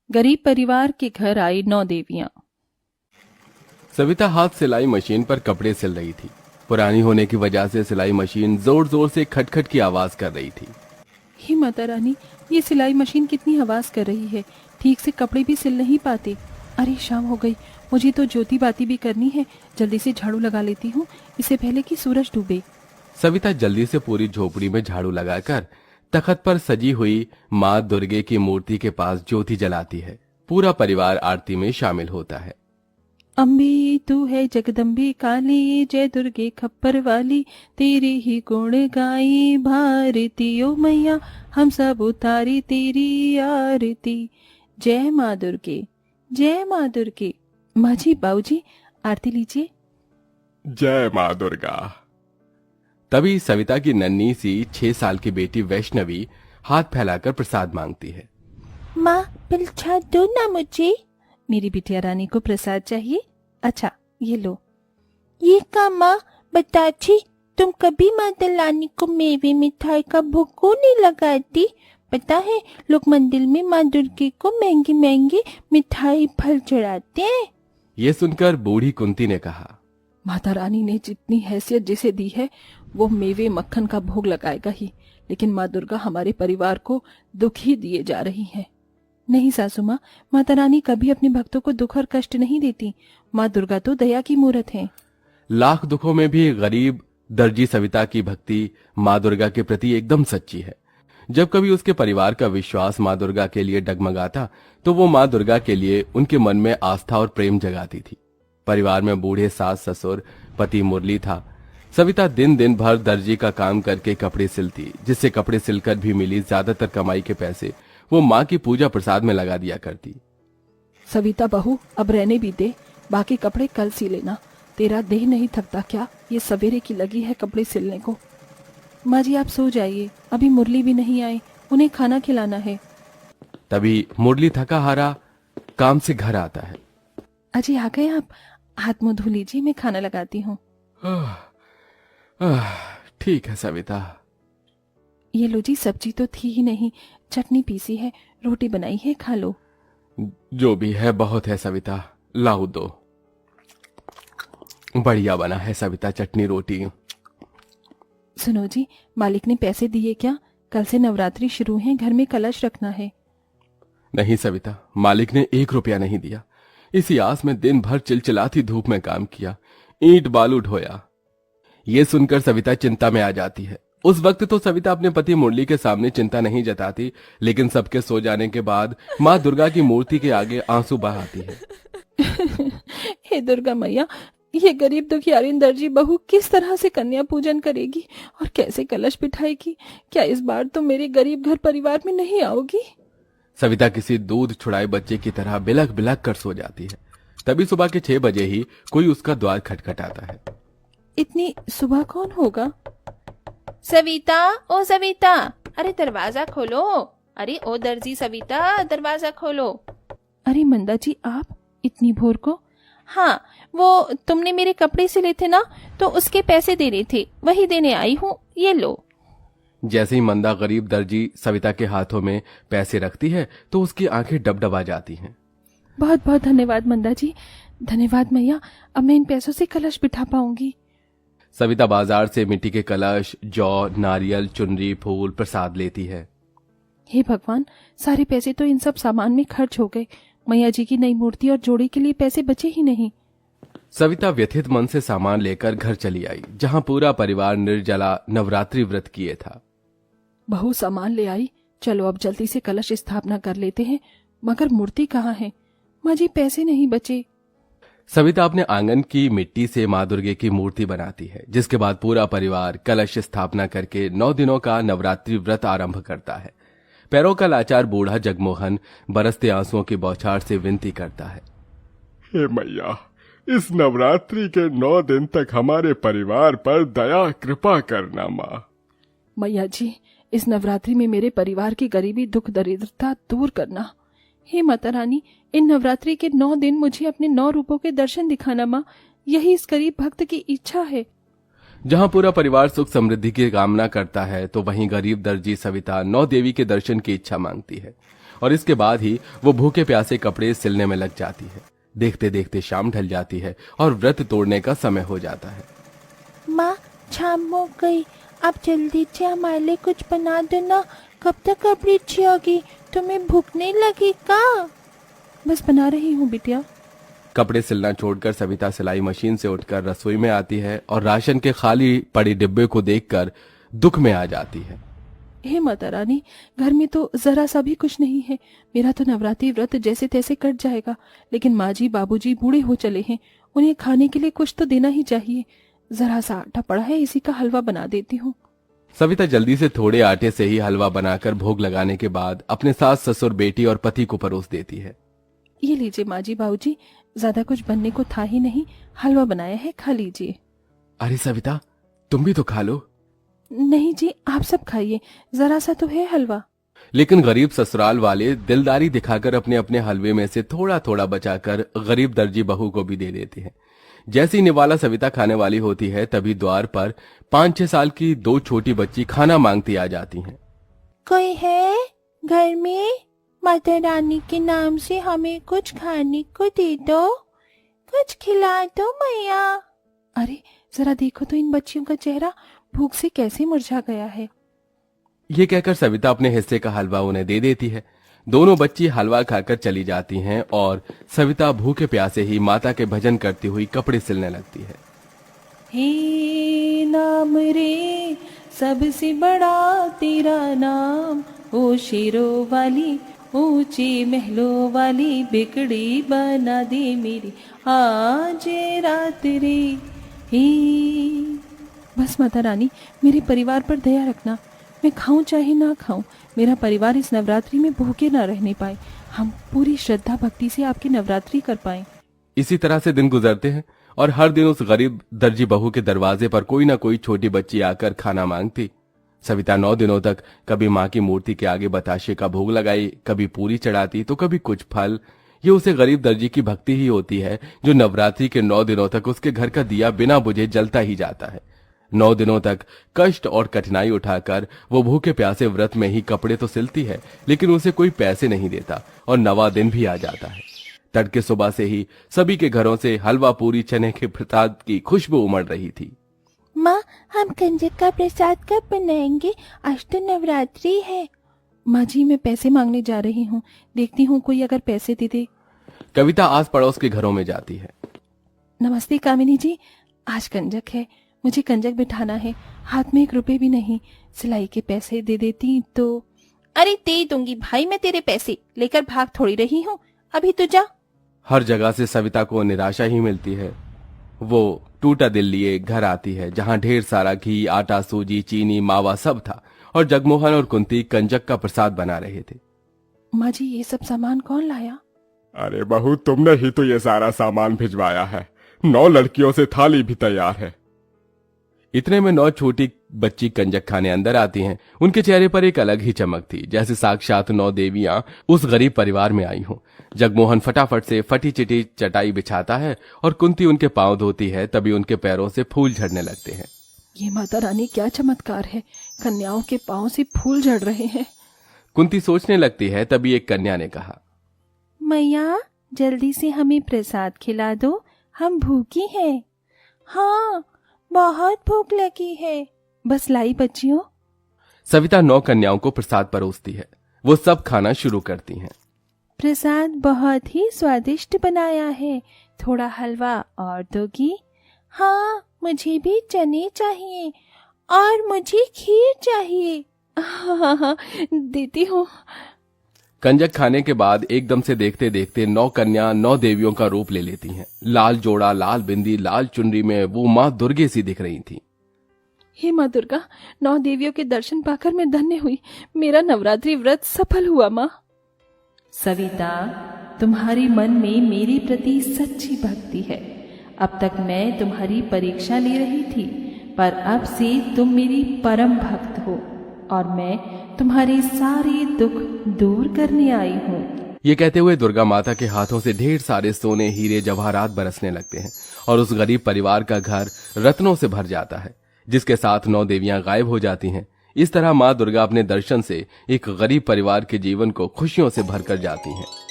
गरीब परिवार के घर आई 9 देवियां। सविता हाथ सिलाई मशीन पर कपड़े सिल रही थी। पुरानी होने की वजह से सिलाई मशीन जोर जोर से खटखट की आवाज कर रही थी। हे माता रानी, ये सिलाई मशीन कितनी आवाज कर रही है, ठीक से कपड़े भी सिल नहीं पाते। अरे शाम हो गई, मुझे तो ज्योति बाती भी करनी है। जल्दी से झाड़ू लगा लेती हूँ, इससे पहले कि सूरज डूबे। सविता जल्दी से पूरी झोपड़ी में झाड़ू लगाकर तख्त पर सजी हुई माँ दुर्गे की मूर्ति के पास ज्योति जलाती है। पूरा परिवार आरती में शामिल होता है। अम्बे तू है जगदम्बे काली, जय दुर्गे खप्पर वाली, तेरे ही गुण गाई भारती ओ मैया, हम सब उतारी तेरी आरती। जय माँ दुर्गे, जय माँ दुर्गे। माँ जी, बाबूजी, आरती लीजिए। जय माँ दुर्गा। तभी सविता की नन्ही सी 6 साल की बेटी वैष्णवी हाथ फैलाकर प्रसाद मांगती है। माँ पिलछा दो ना मुझे। मेरी बिटिया रानी को प्रसाद चाहिए। अच्छा ये लो। ये का माँ बताची, तुम कभी माता रानी को मेवे मिठाई का भोग क्यों नहीं लगाती? पता है लोग मंदिर में माँ दुर्गे को महंगी महंगी मिठाई फल चढ़ाते हैं। ये सुनकर बूढ़ी कुंती ने कहा, माता रानी ने जितनी हैसियत जिसे दी है वो मेवे मक्खन का भोग लगाएगा ही, लेकिन माँ दुर्गा हमारे परिवार को दुख ही दिए जा रही है। नहीं सासू माँ, माता रानी कभी अपने भक्तों को दुख और कष्ट नहीं देती। माँ दुर्गा तो दया की मूरत है। लाख दुखों में भी गरीब दर्जी सविता की भक्ति माँ दुर्गा के प्रति एकदम सच्ची है। जब कभी उसके परिवार का विश्वास माँ दुर्गा के लिए डगमगाता तो वो माँ दुर्गा के लिए उनके मन में आस्था और प्रेम जगाती थी। परिवार में बूढ़े सास ससुर, पति मुरली था। सविता दिन दिन भर दर्जी का काम करके कपड़े सिलती, जिससे कपड़े सिलकर भी मिली ज्यादातर कमाई के पैसे वो माँ की पूजा प्रसाद में लगा दिया करती। सविता बहू, अब रहने भी दे, बाकी कपड़े कल सी लेना। तेरा देह नहीं थकता क्या? ये सवेरे की लगी है कपड़े सिलने को। माँ जी आप सो जाइए, अभी मुरली भी नहीं आए, उन्हें खाना खिलाना है। तभी मुरली थका हारा काम से घर आता है। अजी आ गए आप? हाथ मुंह धो लीजिए, मैं खाना लगाती हूँ। ठीक है सविता। ये लो जी, सब्जी तो थी ही नहीं, चटनी पीसी है, रोटी बनाई है, खा लो। जो भी है बहुत है सविता, लाओ दो। बढ़िया बना है सविता चटनी रोटी। सुनो जी, मालिक ने पैसे दिए क्या? कल से नवरात्रि शुरू है, घर में कलश रखना है। नहीं सविता, मालिक ने 1 रुपया नहीं दिया। इसी आस में दिन भर चिलचिलाती धूप में काम किया, ईंट बालू ढोया। ये सुनकर सविता चिंता में आ जाती है। उस वक्त तो सविता अपने पति मुरली के सामने चिंता नहीं जताती, लेकिन सबके सो जाने के बाद माँ दुर्गा की मूर्ति के आगे आंसू बहाती है। हे दुर्गा मैया, ये गरीब दुखियारीन दर्जी बहू किस तरह से कन्या पूजन करेगी और कैसे कलश बिठाएगी? क्या इस बार तो मेरे गरीब घर परिवार में नहीं आओगी? सविता किसी दूध छुड़ाए बच्चे की तरह बिलख बिलख कर सो जाती है। तभी सुबह के 6 बजे ही कोई उसका द्वार खटखटाता है। इतनी सुबह कौन होगा? सविता, ओ सविता, अरे दरवाजा खोलो। अरे ओ दर्जी सविता, दरवाजा खोलो। अरे मंदा जी, आप इतनी भोर को? हाँ, वो तुमने मेरे कपड़े सिले थे ना, तो उसके पैसे देने थे, वही देने आई हूँ, ये लो। जैसे ही मंदा गरीब दर्जी सविता के हाथों में पैसे रखती है तो उसकी आंखें डबडबा जाती हैं। बहुत बहुत धन्यवाद मंदा जी, धन्यवाद मैया, अब मैं इन पैसों से कलश बिठा पाऊंगी। सविता बाजार से मिट्टी के कलश, जौ, नारियल, चुनरी, फूल, प्रसाद लेती है। हे भगवान, सारे पैसे तो इन सब सामान में खर्च हो गए। मैया जी की नई मूर्ति और जोड़ी के लिए पैसे बचे ही नहीं। सविता व्यथित मन से सामान लेकर घर चली आई, जहां पूरा परिवार निर्जला नवरात्रि व्रत किए था। बहू सामान ले आई, चलो अब जल्दी से कलश स्थापना कर लेते हैं। मगर मूर्ति कहाँ है? माँ जी पैसे नहीं बचे। सविता अपने आंगन की मिट्टी से माँ दुर्गे की मूर्ति बनाती है, जिसके बाद पूरा परिवार कलश स्थापना करके 9 दिनों का नवरात्रि व्रत आरंभ करता है। पैरों का लाचार बूढ़ा जगमोहन बरसते आंसुओं की बौछार से विनती करता है, हे मैया, इस नवरात्रि के 9 दिन तक हमारे परिवार पर दया कृपा करना माँ। मैया जी, इस नवरात्रि में मेरे परिवार की गरीबी दुख दरिद्रता दूर करना। हे माता रानी, इन नवरात्रि के 9 दिन मुझे अपने 9 रूपों के दर्शन दिखाना माँ, यही इस गरीब भक्त की इच्छा है। जहां पूरा परिवार सुख समृद्धि की कामना करता है तो वहीं गरीब दर्जी सविता 9 देवी के दर्शन की इच्छा मांगती है। और इसके बाद ही वो भूखे प्यासे कपड़े सिलने में लग जाती है। देखते देखते शाम ढल जाती है और व्रत तोड़ने का समय हो जाता है। माँ, शाम हो गई, अब जल्दी से हमारे लिए कुछ बना दो ना। कब तक कपड़ी अच्छी होगी? तुम्हें भूख नहीं लगी का? बस बना रही हूँ बिटिया। कपड़े सिलना छोड़कर सविता सिलाई मशीन से उठकर रसोई में आती है और राशन के खाली पड़े डिब्बे को देखकर दुख में आ जाती है। हे माता रानी, घर में तो जरा सा भी कुछ नहीं है। मेरा तो नवरात्रि व्रत जैसे तैसे कट जाएगा, लेकिन माँ जी बाबूजी बूढ़े हो चले हैं, उन्हें खाने के लिए कुछ तो देना ही चाहिए। जरा सा आटा पड़ा है, इसी का हलवा बना देती हूँ। सविता जल्दी से थोड़े आटे से ही हलवा बनाकर भोग लगाने के बाद अपने सास ससुर बेटी और पति को परोस देती है। ये लीजिए माँ जी बाबूजी, ज्यादा कुछ बनने को था ही नहीं, हलवा बनाया है, खा लीजिए। अरे सविता, तुम भी तो खा लो। नहीं जी, आप सब खाइए, जरा सा तो है हलवा। लेकिन गरीब ससुराल वाले दिलदारी दिखाकर अपने अपने हलवे में से थोड़ा थोड़ा बचाकर गरीब दर्जी बहू को भी दे देते हैं। जैसी निवाला सविता खाने वाली होती है तभी द्वार पर 5-6 साल की 2 छोटी बच्ची खाना मांगती आ जाती हैं। कोई है घर में? माता रानी के नाम से हमें कुछ खाने को दे दो, कुछ खिला दो मैया। अरे जरा देखो तो इन बच्चियों का चेहरा भूख से कैसे मुरझा गया है। ये कहकर सविता अपने हिस्से का हलवा उन्हें दे देती है। दोनों बच्ची हलवा खाकर चली जाती हैं और सविता भूखे प्यासे ही माता के भजन करती हुई कपड़े सिलने लगती है। हे नाम रे सबसे बड़ा तेरा नाम, ओ शेरों वाली ऊंचे महलों वाली, बिगड़ी बना दे मेरी आज रात रे। हे बस माता रानी, मेरे परिवार पर दया रखना। मैं खाऊं चाहे ना खाऊं, मेरा परिवार इस नवरात्रि में भूखे ना रहने पाए। हम पूरी श्रद्धा भक्ति से आपकी नवरात्रि कर पाए। इसी तरह से दिन गुजरते हैं और हर दिन उस गरीब दर्जी बहू के दरवाजे पर कोई ना कोई छोटी बच्ची आकर खाना मांगती। सविता 9 दिनों तक कभी माँ की मूर्ति के आगे बताशे का भोग लगाई, कभी पूरी चढ़ाती तो कभी कुछ फल। ये उसे गरीब दर्जी की भक्ति ही होती है जो नवरात्रि के 9 दिनों तक उसके घर का दिया बिना बुझे जलता ही जाता है। 9 दिनों तक कष्ट और कठिनाई उठाकर वो भूखे प्यासे व्रत में ही कपड़े तो सिलती है, लेकिन उसे कोई पैसे नहीं देता और 9वां दिन भी आ जाता है। तड़के सुबह से ही सभी के घरों से हलवा पूरी चने के प्रसाद की खुशबू उमड़ रही थी। माँ, हम कंजक का प्रसाद कब बनाएंगे? आज तो नवरात्रि है। माँ जी, मैं पैसे मांगने जा रही हूँ, देखती हूँ कोई अगर पैसे दे दे। कविता आस पड़ोस के घरों में जाती है। नमस्ते कामिनी जी, आज कंजक है, मुझे कंजक बिठाना है, हाथ में 1 रुपए भी नहीं। सिलाई के पैसे दे देती तो। अरे दे दूंगी भाई, मैं तेरे पैसे लेकर भाग थोड़ी रही हूँ, अभी तो जा। हर जगह से सविता को निराशा ही मिलती है। वो टूटा दिल लिए घर आती है जहाँ ढेर सारा घी, आटा, सूजी, चीनी, मावा सब था और जगमोहन और कुंती कंजक का प्रसाद बना रहे थे। माँ जी, ये सब सामान कौन लाया? अरे बहू, तुमने ही तो ये सारा सामान भिजवाया है। 9 लड़कियों से थाली भी तैयार है। इतने में 9 छोटी बच्ची कंजक खाने अंदर आती हैं। उनके चेहरे पर एक अलग ही चमक थी, जैसे साक्षात 9 देवियां उस गरीब परिवार में आई हों। जगमोहन फटाफट से फटी चिटी चटाई बिछाता है और कुंती उनके पांव धोती है, तभी उनके पैरों से फूल झड़ने लगते हैं। ये माता रानी क्या चमत्कार है, कन्याओं के पांव से फूल झड़ रहे हैं। कुंती सोचने लगती है, तभी एक कन्या ने कहा, मैया जल्दी से हमें प्रसाद खिला दो, हम भूखी हैं। हाँ, बहुत भूख लगी है। बस लाई बच्चियों। सविता 9 कन्याओं को प्रसाद परोसती है। वो सब खाना शुरू करती हैं। प्रसाद बहुत ही स्वादिष्ट बनाया है, थोड़ा हलवा और दोगी? हाँ, मुझे भी चने चाहिए और मुझे खीर चाहिए। हाँ, देती हूँ। कंजक खाने के बाद एकदम से देखते देखते 9 कन्या 9 देवियों का रूप ले लेती हैं। लाल जोड़ा, लाल बिंदी, लाल चुनरी में वो माँ दुर्गे सी दिख रही थी। हे माँ दुर्गा, 9 देवियों के दर्शन पाकर मैं धन्य हुई। मेरा नवरात्रि व्रत सफल हुआ। माँ सविता, तुम्हारे मन में मेरे प्रति सच्ची भक्ति है। अब तक मैं तुम्हारी परीक्षा ले रही थी, पर अब से तुम मेरी परम भक्त हो और मैं तुम्हारे सारे दुख दूर करने आई हूँ। ये कहते हुए दुर्गा माता के हाथों से ढेर सारे सोने, हीरे, जवाहरात बरसने लगते हैं और उस गरीब परिवार का घर रत्नों से भर जाता है, जिसके साथ 9 देवियां गायब हो जाती हैं। इस तरह माँ दुर्गा अपने दर्शन से एक गरीब परिवार के जीवन को खुशियों से भरकर जाती हैं।